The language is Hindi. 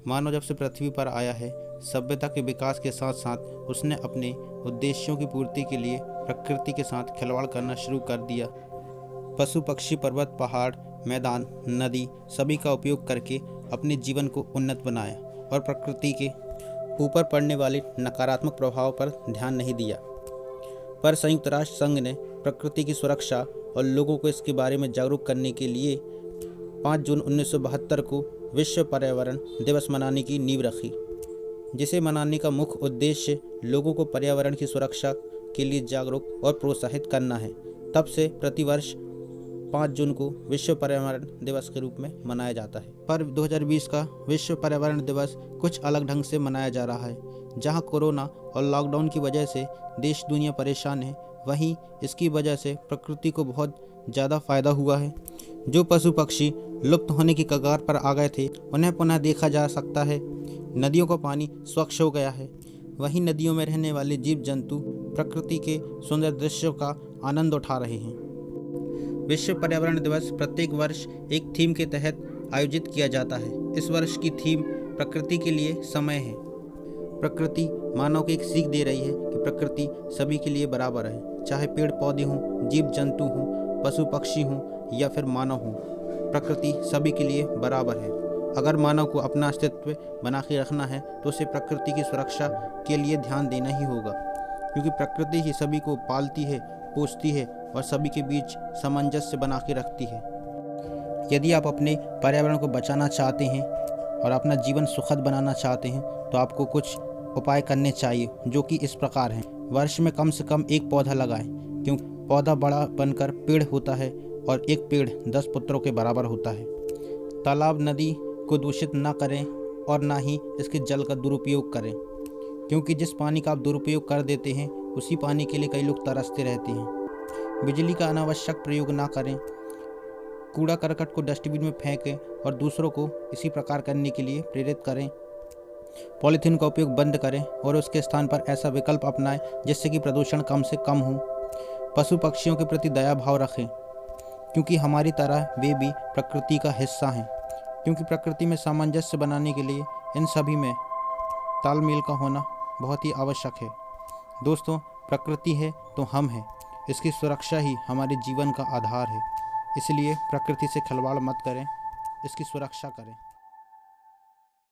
मानव जब से पृथ्वी पर आया है, सभ्यता के विकास के साथ साथ उसने अपने उद्देश्यों की पूर्ति के लिए प्रकृति के साथ खिलवाड़ करना शुरू कर दिया। पशु पक्षी, पर्वत, पहाड़, मैदान, नदी सभी का उपयोग करके अपने जीवन को उन्नत बनाया और प्रकृति के ऊपर पड़ने वाले नकारात्मक प्रभाव पर ध्यान नहीं दिया। पर संयुक्त राष्ट्र संघ ने प्रकृति की सुरक्षा और लोगों को इसके बारे में जागरूक करने के लिए 5 जून 1972 को विश्व पर्यावरण दिवस मनाने की नींव रखी, जिसे मनाने का मुख्य उद्देश्य लोगों को पर्यावरण की सुरक्षा के लिए जागरूक और प्रोत्साहित करना है। तब से प्रतिवर्ष 5 जून को विश्व पर्यावरण दिवस के रूप में मनाया जाता है। पर 2020 का विश्व पर्यावरण दिवस कुछ अलग ढंग से मनाया जा रहा है। जहां कोरोना और लॉकडाउन की वजह से देश दुनिया परेशान है, वहीं इसकी वजह से प्रकृति को बहुत ज़्यादा फायदा हुआ है। जो पशु पक्षी लुप्त होने की कगार पर आ गए थे, उन्हें पुनः देखा जा सकता है। नदियों का पानी स्वच्छ हो गया है। वहीं नदियों में रहने वाले जीव जंतु प्रकृति के सुंदर दृश्यों का आनंद उठा रहे हैं। विश्व पर्यावरण दिवस प्रत्येक वर्ष एक थीम के तहत आयोजित किया जाता है। इस वर्ष की थीम प्रकृति के लिए समय है। प्रकृति मानव को एक सीख दे रही है कि प्रकृति सभी के लिए बराबर है, चाहे पेड़ पौधे हों, जीव जंतु हों, पशु पक्षी हों या फिर मानव हों। प्रकृति सभी के लिए बराबर है। अगर मानव को अपना अस्तित्व बना के रखना है तो उसे प्रकृति की सुरक्षा के लिए ध्यान देना ही होगा, क्योंकि प्रकृति ही सभी को पालती है, पोषती है और सभी के बीच सामंजस्य बना के रखती है। यदि आप अपने पर्यावरण को बचाना चाहते हैं और अपना जीवन सुखद बनाना चाहते हैं तो आपको कुछ उपाय करने चाहिए, जो कि इस प्रकार हैं। वर्ष में कम से कम एक पौधा लगाएं, क्योंकि पौधा बड़ा बनकर पेड़ होता है और एक पेड़ 10 पुत्रों के बराबर होता है। तालाब, नदी को दूषित ना करें और ना ही इसके जल का दुरुपयोग करें, क्योंकि जिस पानी का आप दुरुपयोग कर देते हैं उसी पानी के लिए कई लोग तरसते रहते हैं। बिजली का अनावश्यक प्रयोग ना करें। कूड़ा करकट को डस्टबिन में फेंकें और दूसरों को इसी प्रकार करने के लिए प्रेरित करें। पॉलीथीन का उपयोग बंद करें और उसके स्थान पर ऐसा विकल्प अपनाएं जिससे कि प्रदूषण कम से कम हो। पशु पक्षियों के प्रति दया भाव रखें, क्योंकि हमारी तरह वे भी प्रकृति का हिस्सा हैं। क्योंकि प्रकृति में सामंजस्य बनाने के लिए इन सभी में तालमेल का होना बहुत ही आवश्यक है। दोस्तों, प्रकृति है तो हम हैं। इसकी सुरक्षा ही हमारे जीवन का आधार है। इसलिए प्रकृति से खिलवाड़ मत करें, इसकी सुरक्षा करें।